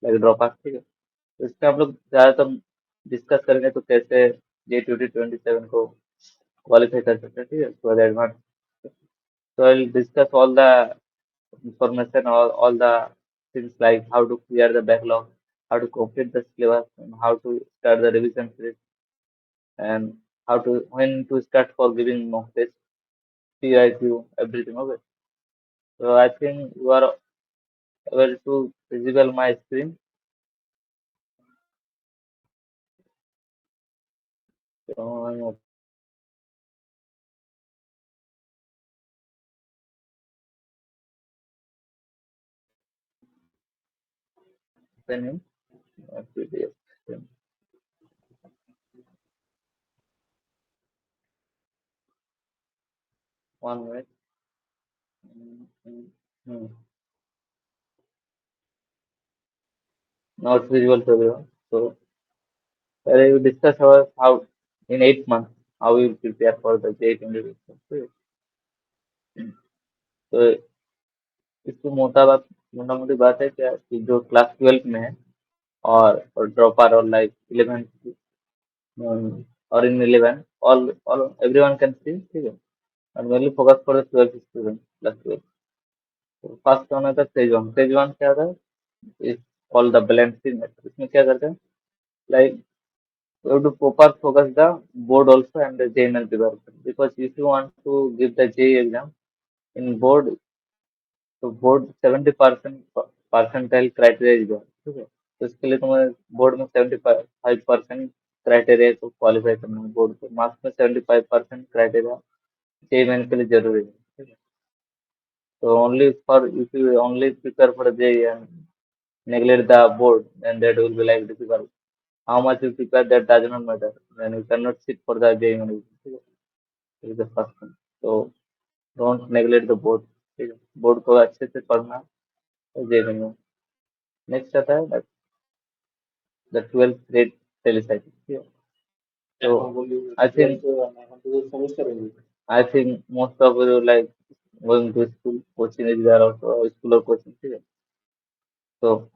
Like drop out, ठीक है। तो इसमें हम लोग ज्यादातर डिस्कस करेंगे तो कैसे J2027 को क्वालिफाई कर सकते हैं, ठीक है, तो advance. So I'll discuss all the information, all the things like how to clear the backlog, how to complete the syllabus, and how to start the revision phase, and how to when to start for giving mock test, PIQ, everything. Okay. So I think you are able to visible my screen. So I'm opening PDF. One minute. Mm, mm, mm. Now it's visible to everyone. So we discuss about how in 8 months how we will prepare for the J20. तो इसको मोटा मोटी बात है क्या कि जो class 12 में है और ड्रॉपर और लाइक 11 और इन 11 ऑल एवरीवन कैन सी, ठीक है। और mainly focus for the 12 student class 12। तो फर्स्ट वन था फेज वन क्या था, इज कॉल द बैलेंसिंग। इसमें क्या करते हैं, like you have to proper focus the board also and the JNL development, because if you want to give the JEE exam in board, तो board 70% percentile criteria दिया, ठीक है। तो इसके लिए तुम्हें बोर्ड में 75% क्राइटेरिया को क्वालिफाई करना है, बोर्ड को मार्क्स में 75% क्राइटेरिया जेई मेन के लिए जरूरी है, ठीक है। तो only for if you only prepare for JEE and neglect the board, then that will be like difficult. How much you prepare that does not matter, then you cannot sit for the JEE main exam, ठीक है। This is the first thing. So don't neglect the board, ठीक है। Board को अच्छे से पढ़ना है JEE main में। नेक्स्ट आता है the 12th grade telecycle. Yeah. So I think most of you like going to school, coaching is there also, school or coaching. Okay. So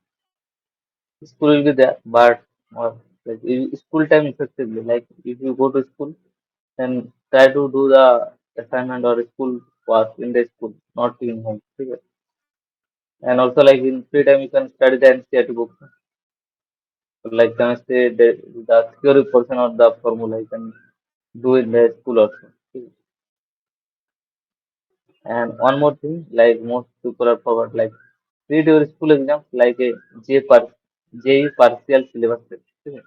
school will be there, but like school time effectively. Like if you go to school, then try to do the assignment or school work in the school, not in home. Okay. And also like in free time you can study the NCERT books. Like can I say the theory portion of the formula you can do in the school also. Okay. And one more thing, like most people are forgot, like read your school exams like a जे पर JEE partial syllabus test, ठीक है।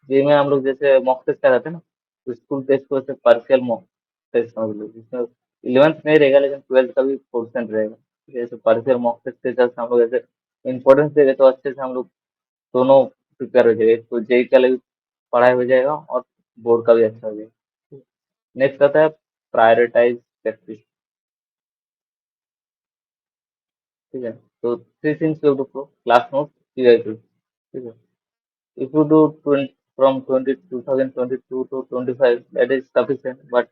जे में हम लोग जैसे mock test कराते हैं ना, तो स्कूल टेस्ट को वैसे पार्शियल मॉक टेस्ट समझ लो, जिसमें 11th नहीं रहेगा लेकिन 12th का भी पोर्शन रहेगा, ठीक है। जैसे पार्शियल मॉक टेस्ट के साथ हम लोग ऐसे इंपॉर्टेंस देंगे तो अच्छे से हम लोग दोनों प्रिपेयर हो जाएगा, तो जेई का लिए भी पढ़ाई हो जाएगा और बोर्ड का भी अच्छा हो जाएगा। नेक्स्ट आता है प्रायोरिटाइज प्रैक्टिस, ठीक है। तो three things you have to pro class note, PIQ, ठीक है। If you do 20 from 2022 to 25, that is sufficient, but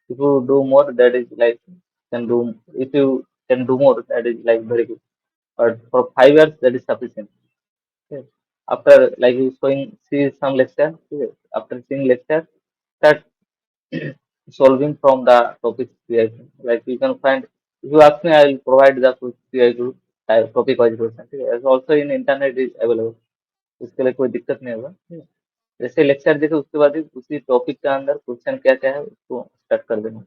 if you do more, that is like can do, if you can do more, that is like very good, but for 5 years that is sufficient, okay. After like you see some lecture, okay. After seeing lecture, start solving from the topic PIQ. Like you can find, if you ask me, I will provide the PIQ topic wise question, ठीक है। ऐसा also in internet is available, उसके लिए कोई दिक्कत नहीं होगा, ठीक है। जैसे लेक्चर देखे उसके बाद ही उसी टॉपिक के अंदर क्वेश्चन क्या क्या है उसको स्टार्ट कर देना।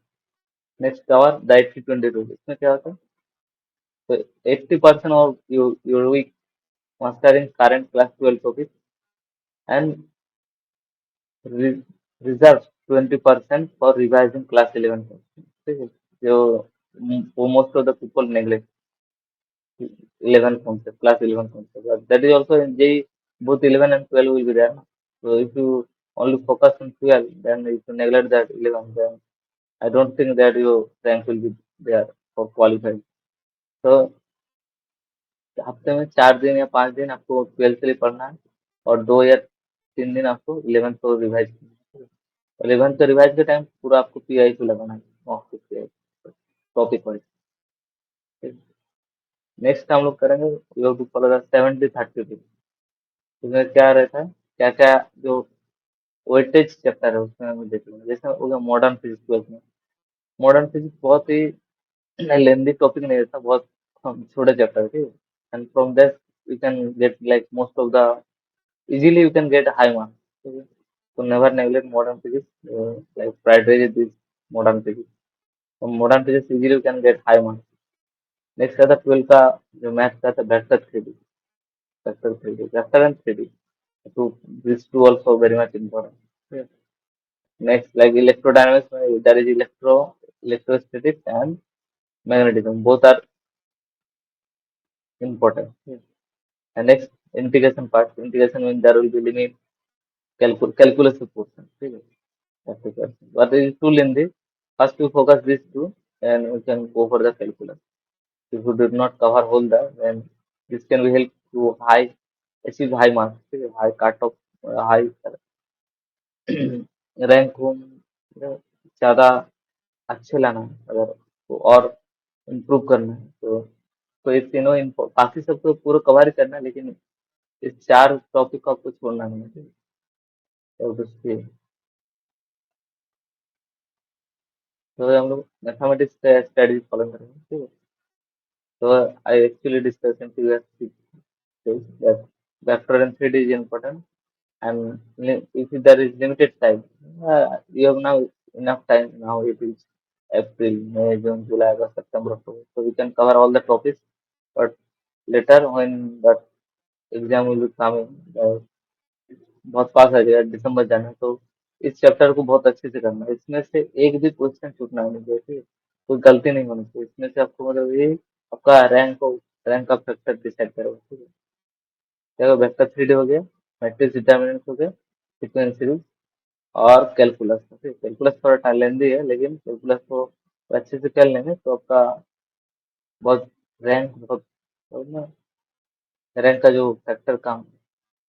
नेक्स्ट कवर द 80-20 रूल, इसमें क्या होता है, तो 80% of your week mastering current class 12 topic and reserve 20% for revising class 11 question, ठीक है। जो वो most of the people neglect 11 concept, class 11 concept. But that is also in JEE, both 11 and 12 will be there. No? So if you only focus on 12, then if you neglect that 11, then I don't think that your rank will be there for qualifying. So हफ्ते में 4 दिन या 5 दिन आपको 12 के लिए पढ़ना है, और 2 या 3 दिन आपको 11 को रिवाइज करना है। 11 को रिवाइज के टाइम पूरा आपको पीआई को लगाना है, mock PI topic wise. Next हम लोग करेंगे, you have to follow the 70-30 rule. उसमें क्या रहता है, क्या क्या जो वेटेज चैप्टर है उसमें हम देख लेंगे। जैसे हो गया मॉडर्न फिजिक्स ट्वेल्थ में। मॉडर्न फिजिक्स बहुत ही लेंदी टॉपिक नहीं रहता, बहुत हम छोटे चैप्टर थे, and from that you can get like most of the easily you can get high marks. Okay? So never neglect modern physics. Like prioritize this modern physics. From modern physics easily you can get high marks. Next आता 12 का जो math का था vector three D, vector three D, vector and three D, तो this too also very much important. Next like electrodynamics में there is electrostatics and magnetism, both are important। And next integration part, integration means there will be limit, calculus portion, ठीक है। That's the question. But it is too lengthy. First you focus these two and you can go for the calculus. If you did not cover whole the, then this can be help to high achieve high marks, ठीक है, high cut off, high rank हो, ज्यादा अच्छे लाना है अगर, तो और इम्प्रूव करना है तो ये तीनों बाकी सब तो पूरा कवर ही करना है, लेकिन इस चार टॉपिक को आपको छोड़ना नहीं है, ठीक है? तो उसके तो हम लोग मैथमेटिक्स का स्ट्रेटजी फॉलो करेंगे, ठीक है। So I actually discussed in previous days that vector and 3D is important, and if there is limited time, you have now enough time. Now it is April, May, June, July, August, September, October. So we can cover all the topics. But later when that exam will be coming, बहुत पास आ जाएगा, दिसंबर जाना है, तो इस chapter को बहुत अच्छे से करना है। इसमें से एक भी क्वेश्चन छूटना नहीं चाहिए, ठीक है? कोई गलती नहीं होनी चाहिए इसमें से, आपको मतलब ये आपका रैंक का फैक्टर डिसाइड करेगा, ठीक है। देखो वेक्टर थ्री डी हो गया, मैट्रिक्स डिटर्मिनेंट हो गया, सीक्वेंस सीरीज और कैलकुलस, ठीक है। कैलकुलस थोड़ा लेंदी है, लेकिन कैलकुलस को अच्छे से कर लेंगे तो आपका बहुत बहुत रैंक का जो फैक्टर काम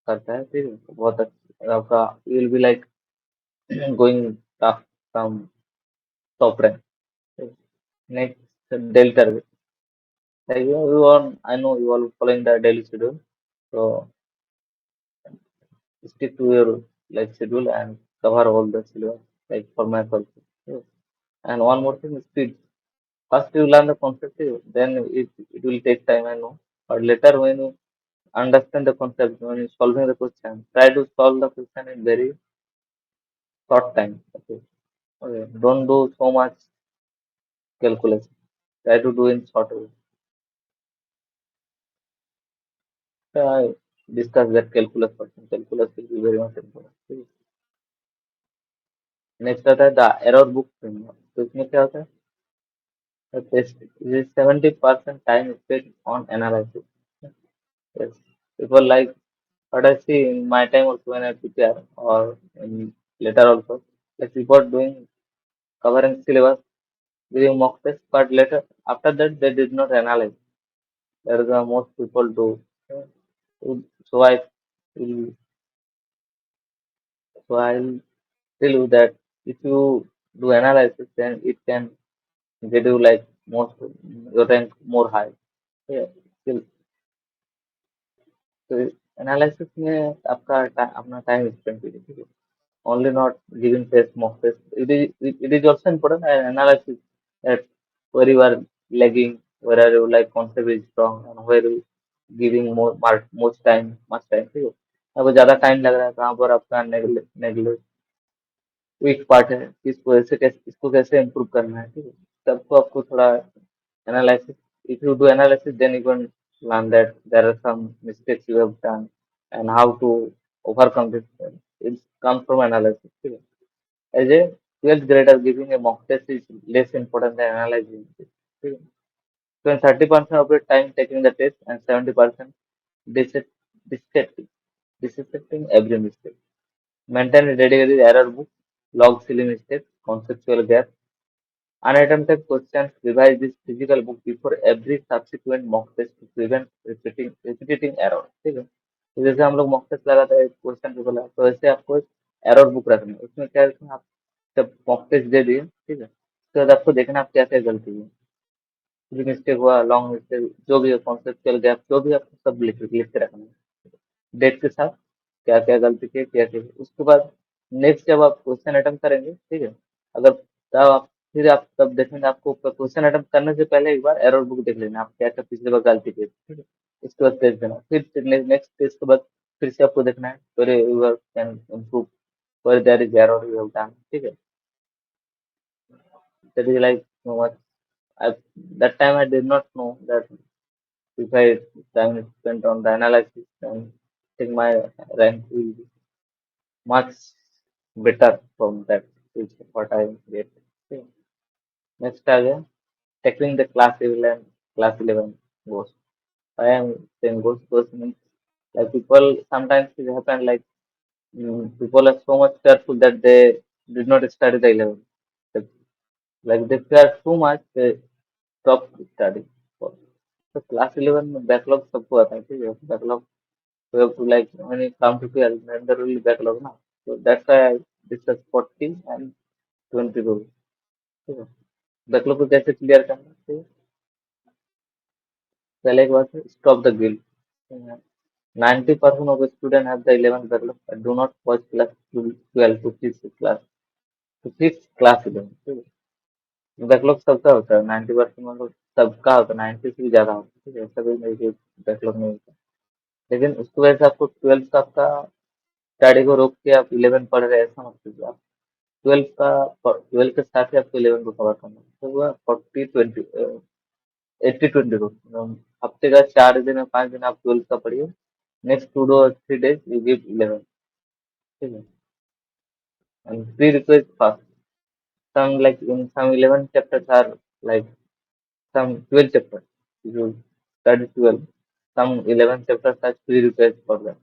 करता है, ठीक है, तो बहुत अच्छा आपका will be like going from top rank। Next, delta. Like you are, I know you are following the daily schedule, so stick to your like schedule and cover all the syllabus like for math also. Yes. And one more thing is speed. First you learn the concept, then it will take time, I know. But later when you understand the concept, when you solving the question, try to solve the question in very short time. Okay. Okay. Don't do so much calculation. Try to do in short way. I discuss that calculus person. Calculus will be very much important। Next आता है the error book framework. तो इसमें क्या होता है, 70% time spent on analysis. Yes. People like what I see in my time also when I prepare or in later also, like people doing covering syllabus, giving mock test, but later after that they did not analyze. That is the most people do. So will I'll tell you that if you do analysis, then it can get you like most your rank more high। Yeah. Still, तो analysis में आपका अपना time spend कीजिए, ठीक है। Only not giving test, mock test. It is also important and analysis that where you are lagging, where are you like concept is strong, and where you giving more mark, much time, ठीक है। आपको ज्यादा time लग रहा है, कहाँ पर आपका नेगलेक्ट वीक पार्ट है, इसको कैसे इम्प्रूव करना है, ठीक है। सबको आपको थोड़ा analysis, if you do analysis, then you can learn that there are some mistakes you have done and how to overcome this। It comes from analysis, ठीक है। As a 12th grader, giving a mock test is less important than analyzing it, ठीक है। Spend 30% of your time taking the test and 70% dissect- dissecting, dissecting every mistake। Maintain a dedicated error book, log silly mistakes, conceptual gaps, unattempted questions, revise this physical book before every subsequent mock test to prevent repeating error, ठीक है। तो जैसे हम लोग mock test लगाते हैं question paper लगा, तो ऐसे आपको एक एरर बुक रखनी है। उसमें क्या है, उसमें आप जब मॉक टेस्ट दे दिए, ठीक है, उसके बाद आपको देखना आप क्या क्या गलती है, कुछ मिस्टेक हुआ, लॉन्ग मिस्टेक, जो भी है, कॉन्सेप्चुअल गैप, जो भी आपको सब लिख के रखना है डेट के साथ। क्या क्या गलती की क्या क्या, उसके बाद नेक्स्ट जब आप क्वेश्चन अटेम्प्ट करेंगे, ठीक है, अगर तब आप फिर आप तब देखेंगे, आपको क्वेश्चन अटेम्प्ट करने से पहले एक बार एरर बुक देख लेना, आप क्या क्या पिछले बार गलती की, ठीक है, उसके बाद टेस्ट देना, फिर नेक्स्ट टेस्ट के बाद फिर से आपको देखना है, whether you can improve, where there is error you have done, ठीक है, that is like so much. I, that time I did not know that if I time spent on the analysis, then I think my rank will be much better from that, is what I get. Okay. Next again, tackling the class 11 ghost. I am saying ghost means like people sometimes it happen like people are so much careful that they did not study the 11. Like, like they care too much, they stop studying. So class 11 में backlog सबको आता है, ठीक है, backlog we have to like when it come to 12 then there will be backlog ना, so that's why I discuss 40 and 20 rules, ठीक है, backlog को कैसे क्लियर करना, ठीक है, पहले एक बात है stop the guilt. 90% of the students have the 11 backlog and do not watch class 12 to fix class to fix class 11, ठीक है, बैकलॉग सबका होता है 90% मतलब सबका होता है, 90 से भी ज्यादा होता है, ठीक है, ऐसा कोई नहीं कि बैकलॉग नहीं होता, लेकिन उसकी वजह से आपको 12 का आपका स्टडी को रोक के आप 11 पढ़ रहे हैं ऐसा मत कीजिए आप, 12 के साथ ही आपको 11 को कवर करना है, तो वह 80-20 रूल, हफ्ते का 4 दिन या 5 दिन आप 12 का पढ़िए, next 2 or 3 days you give 11, ठीक है, and pre request fast, some like in some 11 chapters are like some 12 chapters. If you study 12, some 11 chapters are pre-request for that.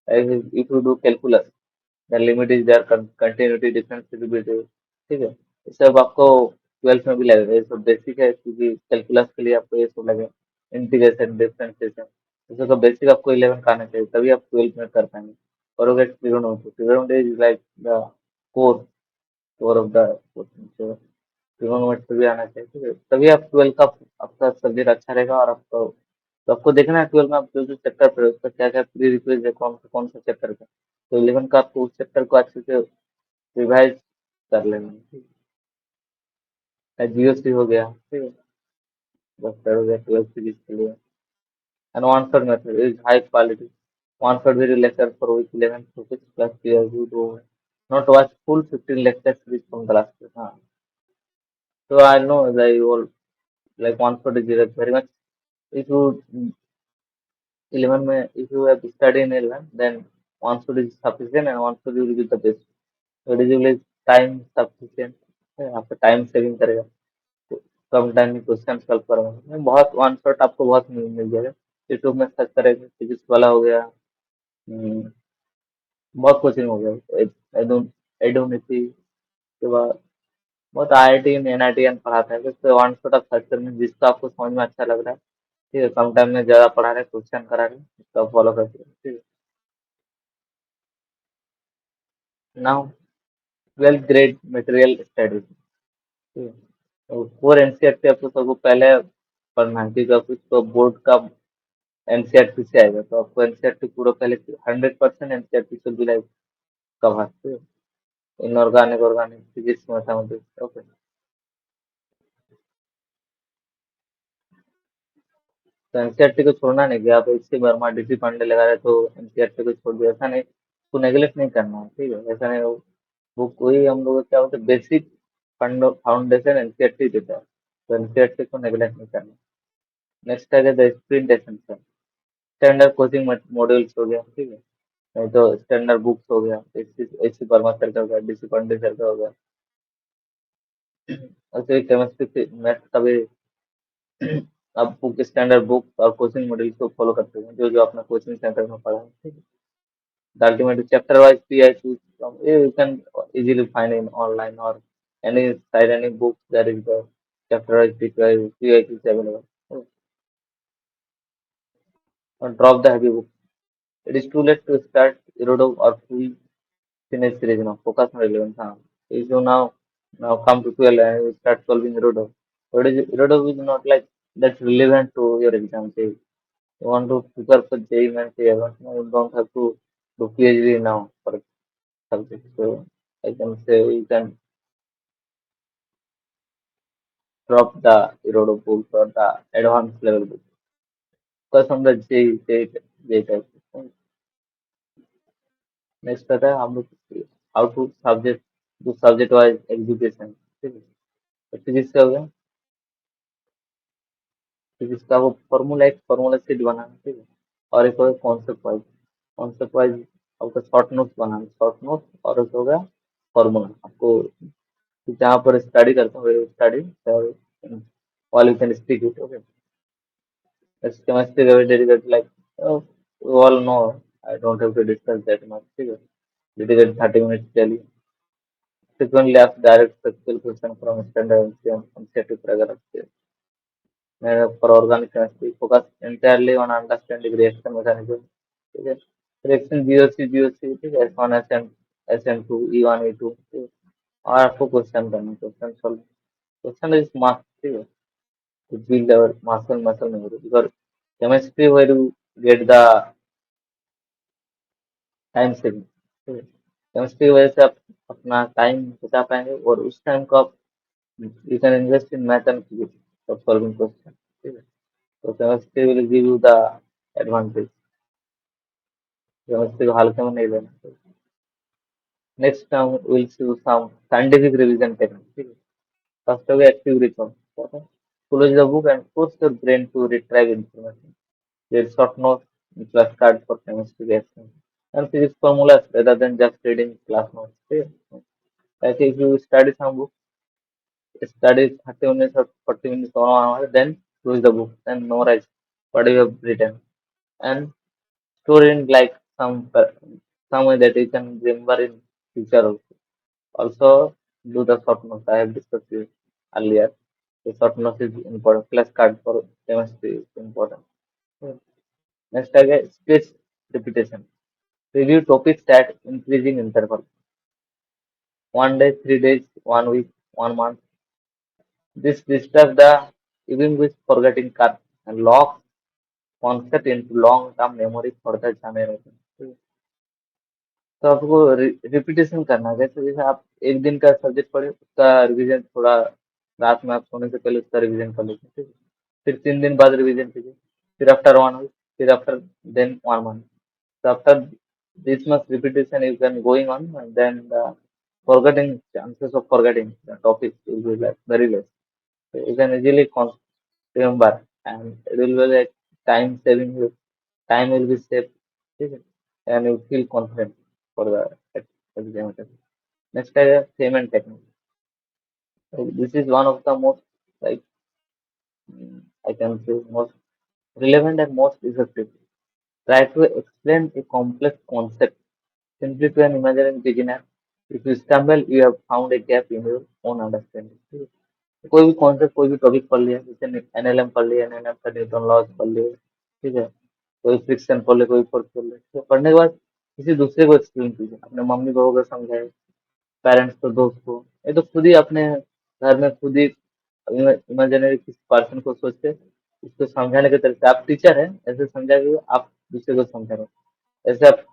Like if you do calculus, the limit is there, continuity, differentiability, ठीक है, ये सब आपको 12th में भी लगेगा, ये सब बेसिक है, क्योंकि कैलकुलस के लिए आपको ये सब लगेगा, इंटीग्रेशन, डिफरेंशिएशन, ये सब का बेसिक आपको 11 का आना चाहिए, तभी आप 12th में कर पाएंगे, और हो गया trigonometry, trigonometry is like the core core of the question, trigonometry भी आना चाहिए, ठीक है, तभी आप 12 का आपका सब्जेक्ट अच्छा रहेगा, और आपको तो आपको देखना है 12 में आप जो जो चैप्टर पढ़े उसका क्या क्या प्री रिक्वेस्ट है, कौन सा चैप्टर का, तो 11 का आपको उस चैप्टर को अच्छे से रिवाइज कर लेना है, ठीक है, जीओसी हो गया, ठीक है, बस हो गया 12 सीरीज के लिए, and one shot method is high quality, one shot video lecture for week 11 to 6 plus years you do not watch full 15 lecture series from the last year. हाँ, so I know that you all like one shot is very much, if you 11 में if you have studied in 11 then one shot is sufficient and one shot will be the best, so it is really time sufficient, आपका time saving करेगा, तो कम time में question solve करोगे, बहुत one shot आपको बहुत मिल जाएगा, यूट्यूब में सर्च करेंगे फिजिक्स वाला हो गया, बहुत कोचिंग हो गया, एडोनिटी के बाद बहुत आईआईटी एनआईटी पढ़ाता है, तो वन शॉट आप सर्च करेंगे जिसका आपको समझ में अच्छा लग रहा है, ठीक है, कम टाइम में ज्यादा पढ़ा रहे क्वेश्चन करा रहे उसका फॉलो करते हैं, ठीक है, now 12th grade material study, ठीक है, तो फोर एनसीईआरटी आपको सबको पहले पढ़ना है, क्योंकि आपको तो बोर्ड का एनसीईआरटी से आएगा, तो आपको एनसीईआरटी पूरा पहले 100% एनसीईआरटी से भी लाइक कवर, ठीक है, inorganic organic physics mathematics, okay, तो एनसीईआरटी को छोड़ना नहीं कि आप इससे वर्मा डीसी पांडे लगा रहे तो एनसीईआरटी को छोड़ दिया, ऐसा नहीं, उसको नेगलेक्ट नहीं करना है, ठीक है, ऐसा नहीं, वो कोई हम लोग क्या होता है बेसिक फाउंडेशन एनसीईआरटी देता है, तो एनसीईआरटी को नेगलेक्ट नहीं करना। नेक्स्ट है the sprint essential, standard coaching modules हो गया, ठीक है, नहीं तो स्टैंडर्ड बुक्स हो गया, एसी एसी वर्मा सर का हो गया, डीसी पांडे सर का हो गया, ऐसे केमिस्ट्री मैथ का भी आप बुक स्टैंडर्ड बुक और कोचिंग मॉड्यूल को फॉलो करते हैं, जो जो अपना कोचिंग सेंटर में पढ़ा है, ठीक है, the ultimate chapter wise PIQs from you can easily find in online or any site, any book that is the chapter wise PIQs available. Don't drop the heavy book. It is too late to start Erodo or full finish series now. Focus on relevance. If you now come to 12 and you start solving Erodo, what is Erodo is not like that's relevant to your exam. Say you want to prepare for JEE Main, say you don't have to to PhD now for subject. So I can say you can drop the Erodo books or the advanced level books. Because from the J type. Next आता है हम लोग how to subject wise execution. ठीक है, तो physics का हो गया। फिजिक्स का वो फॉर्मूला सीट बनाना। ठीक है, और एक हो गया कॉन्सेप्ट वाइज आपको शॉर्ट नोट्स बनाना, शॉर्ट नोट्स। और एक हो गया फॉर्मूला आपको जहाँ पर स्टडी करते हो study while you can speak it. Okay, that's chemistry dedicated like we all know. I don't have to discuss that much. ठीक है, dedicated 30 minutes daily. Frequently asked direct practical question from standard concept paragraph. For organic chemistry, focus entirely on understanding reaction mechanism. ठीक है, reaction GOC ठीक है, S1 SN2 E1 E2। और आपको question करना, question solve, question is mass. ठीक है, to build our muscle memory because chemistry where you get the time saving. ठीक है, केमिस्ट्री की वजह से आप अपना टाइम बचा पाएंगे और उस टाइम को आप you can invest in math and physics for solving question. ठीक है, तो chemistry will give you the advantage. Chemistry को हल्के में नहीं लेना। नेक्स्ट हम will see some scientific revision technique. ठीक है, फर्स्ट हो गया active recall. Close the book and force your brain to retrieve information. Read short notes in flashcards for chemistry reactions and physics formulas rather than just reading class notes. Okay? Like if you study some book, study 30 minutes or 40 minutes or 1 hour, then close the book and memorize what you have written and store in like some way that you can remember in future also. Also do the short notes. I have discussed this earlier. The short notes is important. Flashcard for chemistry is important. Okay. Next again, space repetition. Review topics at increasing interval. 1 day, 3 days, 1 week, 1 month. This disturbs the even with forgetting car and locks concept into long-term memory for the generation. तो आपको repetition करना है। जैसे जैसे आप एक दिन का सब्जेक्ट पढ़े उसका रिवीजन थोड़ा रात में आप सोने से पहले उसका रिवीजन कर लीजिए। ठीक है, फिर 3 दिन बाद रिवीजन कीजिए, फिर आफ्टर 1 week, फिर after then 1 month। So after this much repetition you can going on, and then the forgetting chances of forgetting the topic will be like very less. So you can easily remember and it will be like time saving you. Time will be saved. ठीक है, and you feel confident for the exam. Next is payment technique. So this is one of the most like I can say most relevant and most effective. Try to explain a complex concept simply to an imaginary beginner. If you stumble, you have found a gap in your own understanding. ठीक है? कोई भी concept कोई भी topic पढ़ लिया, जैसे NLM पढ़ लिया, एनएलएम का न्यूटन लॉज पढ़ लिया। ठीक है, कोई फ्रिक्शन पढ़ ले, कोई फोर्स पढ़ ले, तो पढ़ने के बाद किसी दूसरे को एक्सप्लेन कीजिए, अपने मम्मी पापा को समझाए, पेरेंट्स को, दोस्त को। ये तो खुद ही अपने घर में खुद ही इमेजिनरी किसी पर्सन को सोच के उसको समझाने के तरीके, आप टीचर है ऐसे समझा के आप दूसरे को समझा रहे हो। ऐसे आप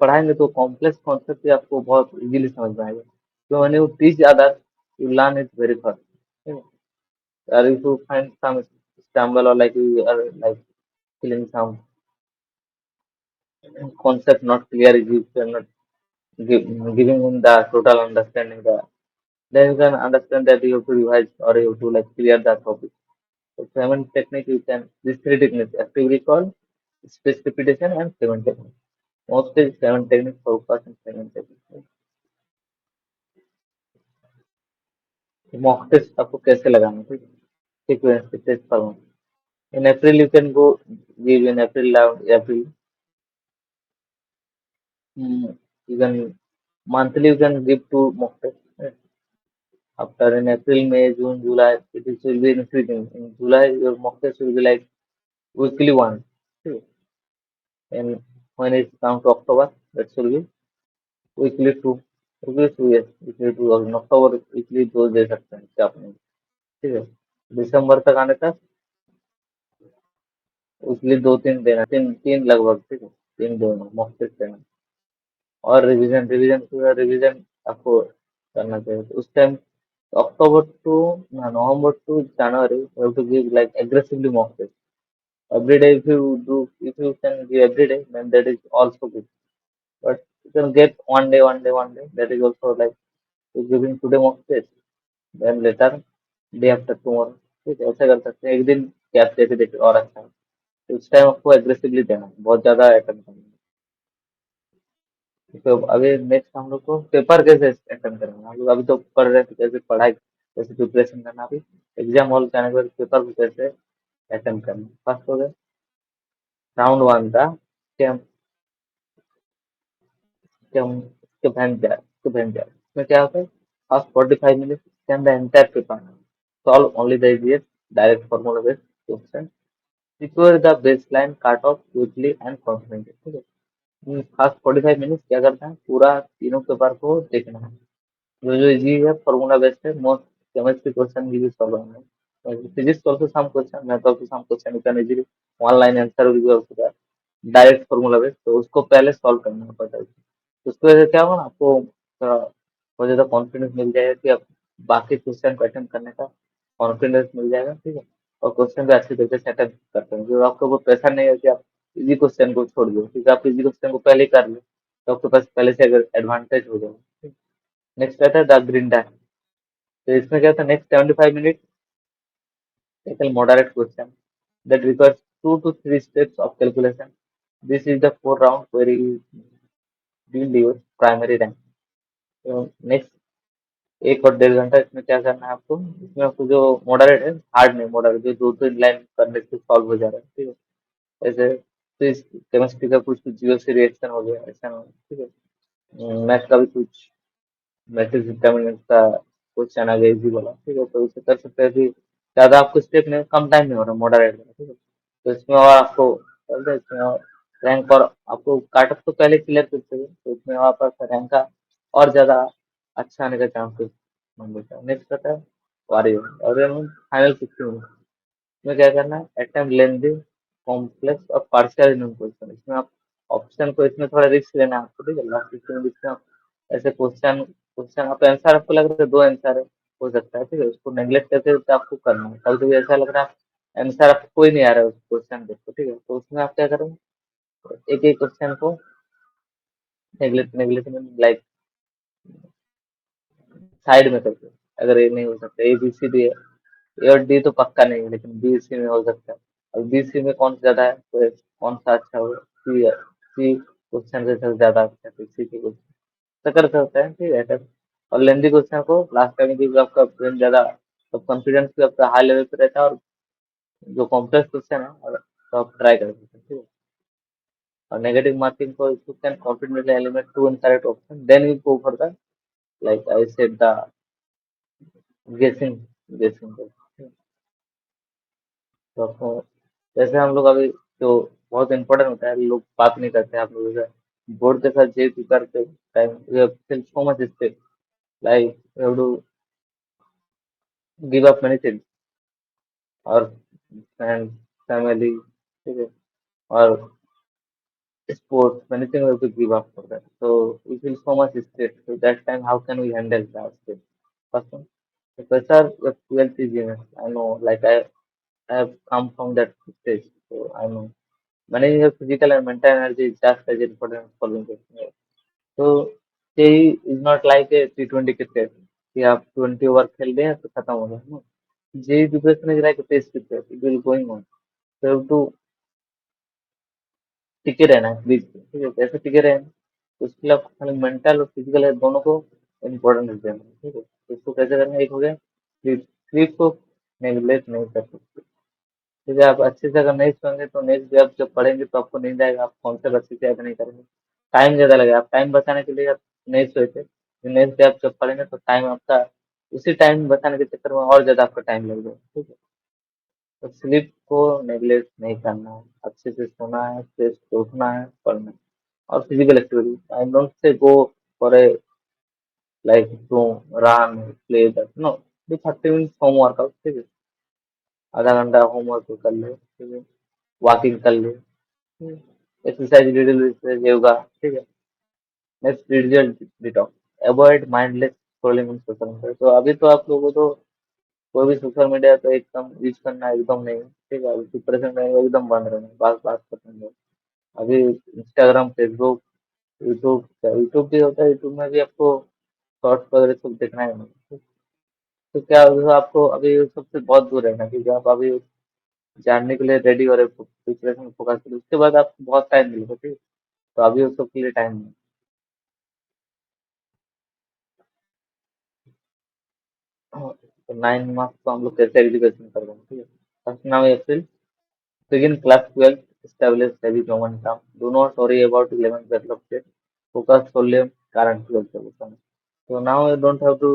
पढ़ाएंगे तो कॉम्प्लेक्स कॉन्सेप्ट भी आपको बहुत इजीली समझ में आएगा। So when you teach others, you learn it very fast. Okay? Or if you find some stumble or like you are like feeling some concept not clear, if you cannot giving him the total understanding, then you can understand that you have to revise or you have to like clear that topic. So payment technique you can these three techniques: active recall, space repetition, and payment technique. Mostly payment technique focus on payment technique. Mock test आपको कैसे लगाना है, ठीक है, sequence test format. In April, you can go give in April. You can monthly you can give two mock tests. Right? After in April, May, June, July, will be increasing. In July, your mock test will be like weekly one. Okay? And when it comes to October, that will be weekly two. Weekly two, yes, weekly two। और in October weekly दो दे सकते हैं क्या आपने, ठीक है। दिसंबर तक आने तक वीकली दो तीन देना, तीन तीन लगभग। ठीक है, इन दोनों मॉक टेस्ट देना और रिवीजन रिवीजन पूरा रिवीजन आपको करना चाहिए। तो उस time October to November to January you have to give like aggressively mock test every day. If you can give every day, then that is also good. But you can get one day, that is also like you giving today mock test, then later day after tomorrow, ठीक है ऐसा कर सकते हैं। एक दिन gap देके देखे और अच्छा है। तो उस टाइम आपको एग्रेसिवली देना है, बहुत ज्यादा अटेम्प्ट करना है। तो अभी नेक्स्ट हम लोग को पेपर कैसे अटेम्प्ट करना है, अभी अभी तो पढ़ रहे थे कैसे पढ़ाई कैसे प्रिपरेशन करना। अभी एग्जाम हॉल के आने के बाद पेपर को कैसे अटेम्प्ट करना। फर्स्ट हो गया राउंड वन था स्कैम स्कैम स्कैम इसमें क्या होता है, first 45 minute scam the entire paper, solve only the easiest direct formula based question, secure the baseline cut off quickly and confidently. ठीक है, फर्स्ट 45 मिनट क्या करता है, पूरा तीनों पेपर को देखना है। जो जो इजी है फॉर्मूला बेस्ड है, मोस्ट केमिस्ट्री क्वेश्चन भी सॉल्व होंगे, physics also some question, math also some question, you can easily one line answer will be also direct formula based, तो उसको पहले सॉल्व करना पड़ता है। तो उसकी वजह से क्या होगा ना, आपको थोड़ा बहुत ज्यादा कॉन्फिडेंस मिल जाएगा कि आप बाकी क्वेश्चन को अटेम्प्ट करने का कॉन्फिडेंस मिल जाएगा। ठीक है, और क्वेश्चन भी अच्छी तरीके से अटेम्प्ट करते हैं, जो आपको वो प्रेशर नहीं है कि आप इजी क्वेश्चन को छोड़ दो, क्योंकि आप इजी क्वेश्चन को पहले ही कर लो तो आपके पास पहले से अगर एडवांटेज हो जाएगा। नेक्स्ट रहता है द ग्रीन डायन। तो इसमें क्या था, next 75 minute tackle moderate question that requires 2 to 3 steps of calculation. This is the four round query is build your primary rank. तो नेक्स्ट 1 और 1.5 घंटा इसमें क्या करना है आपको, इसमें आपको जो मॉडरेट है, हार्ड नहीं मॉडरेट, जो दो तीन लाइन करने से सॉल्व हो जा रहा है। ठीक है, ऐसे तो इस केमिस्ट्री का कुछ कुछ जीरो से रिएक्शन हो गया ऐसा ना हो, ठीक है। मैथ का भी कुछ मैट्रिक्स डिटर्मिनेंट का क्वेश्चन आ गया इजी वाला। ठीक है, तो इसे कर सकते हैं कि ज्यादा आपको स्टेप में कम टाइम में हो रहा मॉडरेट में। ठीक है, तो इसमें और आपको इसमें रैंक और आपको काट ऑफ तो पहले क्लियर कर चाहिए, तो इसमें और पास रैंक का और ज्यादा अच्छा आने का चांसेस मान लेता है। नेक्स्ट आता है वॉरियर वॉरियर में फाइनल 60 मिनट में क्या करना है, अटेम्प्ट लेंथी कॉम्प्लेक्स और पार्शियल इनोन क्वेश्चन। इसमें आप ऑप्शन को इसमें थोड़ा रिस्क लेना है आपको। ठीक है, लास्ट 60 मिनट इसमें आप ऐसे क्वेश्चन क्वेश्चन आप आंसर आपको लग रहा है दो आंसर है हो सकता है। ठीक है, उसको नेग्लेक्ट करके तो आपको करना है, कभी कभी ऐसा लग रहा है आंसर आपको कोई नहीं आ रहा है उस क्वेश्चन देखो। ठीक है, तो उसमें आप क्या करोगे, एक एक क्वेश्चन को नेग्लेक्ट नेग्लेक्ट लाइक साइड में करके, अगर ये नहीं हो सकता ए बी सी डी है, ए और डी तो पक्का नहीं है, लेकिन बी सी में हो सकता है। अब बी सी में कौन सा ज्यादा है, तो कौन सा अच्छा होगा, सी है, सी क्वेश्चन से ज्यादा अच्छा है, तो सी के क्वेश्चन तो कर सकते हैं। ठीक है, ऐसा। और लेंदी क्वेश्चन को लास्ट टाइम क्योंकि आपका ब्रेन ज्यादा तो कॉन्फिडेंस भी आपका हाई लेवल पे रहता है, और जो कॉम्प्लेक्स क्वेश्चन है तो आप ट्राई कर सकते हैं। ठीक है, और नेगेटिव मार्किंग को you can confidently eliminate two incorrect option, then you go for the like I said the guessing तो आपको जैसे हम लोग अभी जो बहुत इंपॉर्टेंट होता है लोग बात नहीं करते हैं आप लोगों से, बोर्ड के साथ जे करते time we have still so much step like we have to give up many things और फ्रेंड फैमिली, ठीक है, और sports many things we have to give up for that, so we feel so much stress, so that time how can we handle that stress? First one, the pressure of 12th is immense. I know, like I have come from that stage, so I know managing your physical and mental energy is just as important as following it. So JEE is not like a T20 cricket कि आप 20 over खेल रहे हैं तो खत्म हो गया। No, JEE preparation is like a test cricket, it will going on, so you have to टिके रहना है बीच में। ठीक है, कैसे टिके रहना, तो उसके लिए आपको खाली मेंटल और फिजिकल है दोनों को इम्पोर्टेंस देना है। ठीक है, तो इसको कैसे करना है, एक हो गया स्लीप, स्लीप को नेग्लेक्ट नहीं कर सकते। ठीक है, आप अच्छे से अगर नहीं सोएंगे तो नेक्स्ट डे आप जब पढ़ेंगे तो आपको नींद आएगा, आप कॉन्सेप्ट अच्छे से याद नहीं करेंगे, टाइम ज्यादा लगेगा। आप टाइम बचाने के लिए आप नहीं सोए थे, नेक्स्ट डे आप जब पढ़ेंगे तो टाइम आपका उसी टाइम बचाने के चक्कर में और ज्यादा आपका टाइम लग जाएगा। ठीक है, तो स्लीप को नेग्लेक्ट नहीं करना है, अच्छे से सोना है, फ्रेश उठना है, पढ़ना है। और physical activity, I don't say go for a like to run play that, no, do 30 minute home workout. ठीक है, आधा घंटा होमवर्क कर ले, ठीक है, वॉकिंग कर ले। ठीक है? एक्सरसाइज रिडल योगा, ठीक है। Next digital detox, avoid mindless scrolling on social media. तो अभी तो आप लोगों को तो कोई भी सोशल मीडिया तो एकदम यूज करना एकदम नहीं, ठीक है। अभी प्रिपरेशन टाइम में एकदम बंद रहना, बात बात करना है। अभी इंस्टाग्राम, फेसबुक, यूट्यूब, यूट्यूब भी होता है, यूट्यूब में भी आपको शॉर्ट्स वगैरह सब देखना है नहीं। तो क्या होगा, आपको अभी सबसे बहुत दूर रहना, क्योंकि आप अभी जानने के लिए रेडी हो रहे, प्रिपरेशन में फोकस करें, उसके बाद आपको बहुत टाइम मिलेगा, ठीक है। तो अभी उस सब के लिए टाइम नहीं। हाँ, तो 9 मार्क्स को हम लोग कैसे एग्जीक्यूशन कर रहे हैं, ठीक है। First now April, begin class 12, establish heavy momentum, do not worry about 11th backlog set, focus solely on current 12th solution. So now you don't have to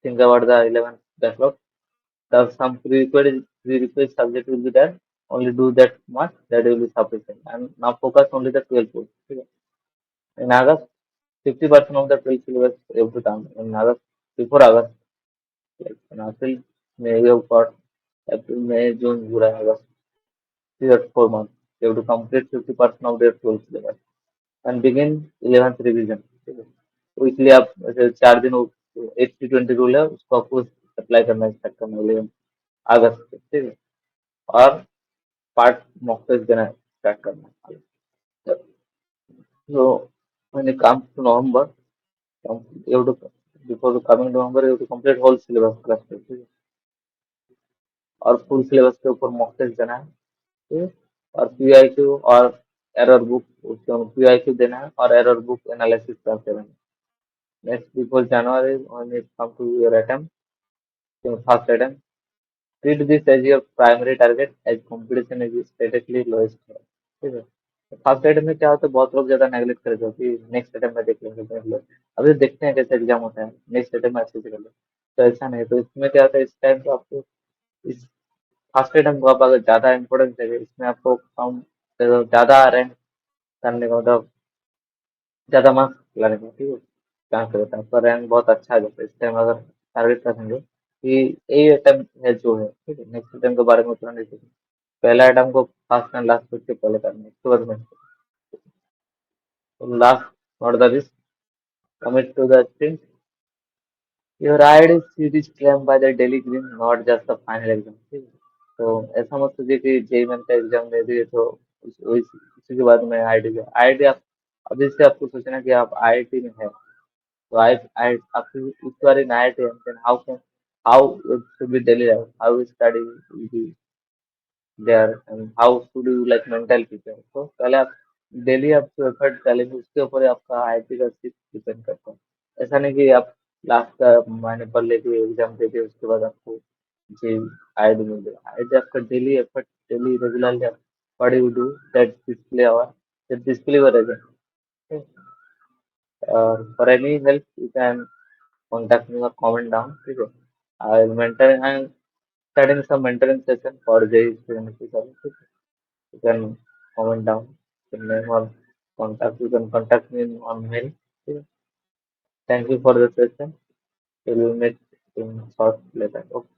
think about the 11th backlog. The some prerequisite subject will be there. Only do that much, that will be sufficient. And now focus only the 12th course. Okay. In August, 50% of the 12th syllabus you have to done. In August, before August, like in April, May you have got April, May, June, July, August. These are 4 months. You have to complete 50% of their 12th syllabus and begin 11th revision. ठीक है। तो इसलिए आप ऐसे 4 दिन 80-20 rule है, उसको आपको अप्लाई करना स्टार्ट करना 11 अगस्त से, ठीक है। और पार्ट मॉक टेस्ट देना स्टार्ट करना। So when it comes to November, you have to, before coming November, you have to complete whole syllabus class test, ठीक है। और फुल सिलेबस के ऊपर मॉक टेस्ट देना है, ठीक है। और पीआईक्यू और एरर बुक, उसको पीआईक्यू देना है और एरर बुक एनालिसिस करते रहना। Next before January when it come to your attempt, first attempt, treat this as your primary target as competition is statistically lowest है, ठीक है। फर्स्ट अटेम्प्ट में क्या होता है, बहुत लोग ज्यादा नेगलेक्ट कर देते हैं कि नेक्स्ट अटेम्प्ट में देख लेंगे, देख लो, अभी देखते हैं कैसे एग्जाम होता है, नेक्स्ट अटेम्प्ट में अच्छे से कर लो। तो ऐसा नहीं, तो इसमें क्या होता है, इस टाइम तो आपको इस फर्स्ट अटेम्प्ट को आप अगर ज्यादा इंपॉर्टेंस देंगे, इसमें आपको कम ज्यादा रैंक करने का मतलब ज्यादा मार्क्स लाने का, ठीक है, चांस रहता है। आपका रैंक बहुत अच्छा आ जाता है इस टाइम अगर टारगेट करेंगे कि यही अटेम्प्ट है जो है, ठीक है। नेक्स्ट अटेम्प्ट के बारे में उतना नहीं सोचना, पहला अटेम्प्ट को फर्स्ट एंड लास्ट सोच के पहले करना है, उसके बाद में last not the risk, commit to the thing. Your ID seat is claimed by the daily green, not just the final exam, ठीक है। तो ऐसा मत सोचिए कि जेई मेन का एग्जाम दे दिए तो उसी के बाद में आईआईटी का आईआईटी आप अभी से आपको सोचना कि आप आईआईटी में है, तो आई आई आपकी इस बार in IIT then how it should be daily life, how you study there and how should you like mental prepare. तो पहले आप डेली आप जो एफर्ट डालेंगे उसके ऊपर ही आपका आईआईटी का सीट डिपेंड करता है। ऐसा नहीं कि आप लास्ट का महीने पर लेके एग्जाम देके उसके बाद आपको जी आईआईटी मिल जाएगा। आईआईटी आपका डेली एफर्ट, डेली रेगुलरली आप what you do that display our that display your result. For any help you can contact me or comment down, ठीक है। I will mentor and starting some mentoring session for JEE students, ठीक है। You can comment down the name or contact. You can contact me on mail. Okay. Thank you for the session. We will meet in short later. Okay.